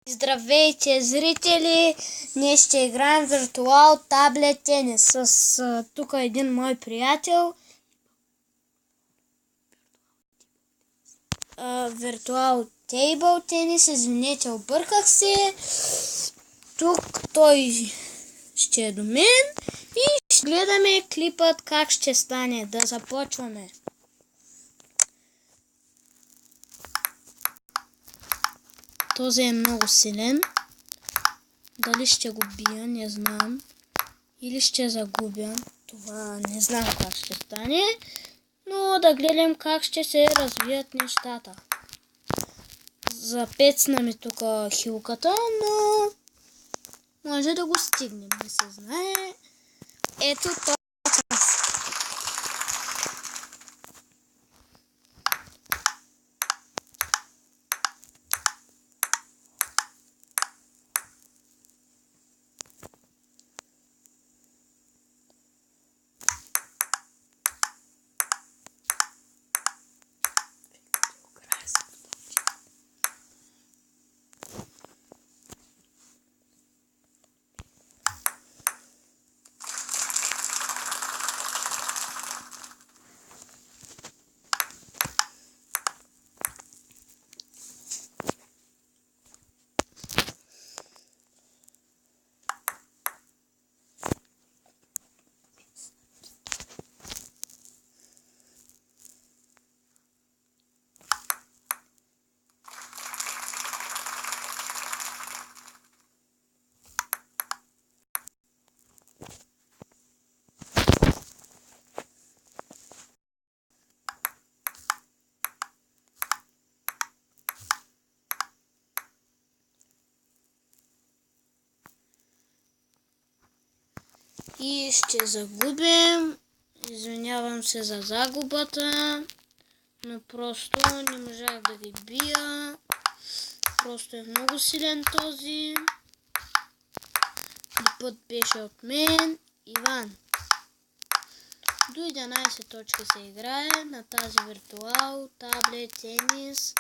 Здравейте, зрители! Днес ще играем виртуал таблет тенис с тук един мой приятел. Виртуал тейбъл тенис, извинете, обърках се. Тук той ще е до мен и ще гледаме клипът как ще стане. Да започваме. Този е много силен. Дали ще го бия, не знам. Или ще загубя. Това не знам как ще стане. Но да гледам как ще се развият нещата. Запецна ми тук хилката, но може да го стигнем. Не се знае. Ето това. И ще загубим. Извинявам се за загубата, но просто не можах да ви бия. Просто е много силен този. Клипът беше от мен, Иван. До 11 точки се играе на тази виртуал таблет тенис.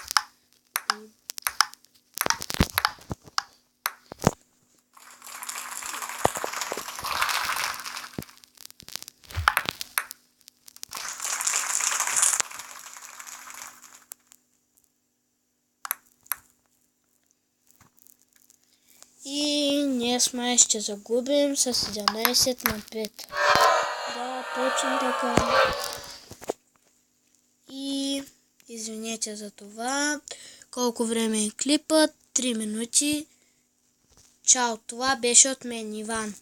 И ние сме ще загубим с 11 на 5. Да, точно така. И извинете за това. Колко време е клипът? 3 минути. Чао, това беше от мен, Иван.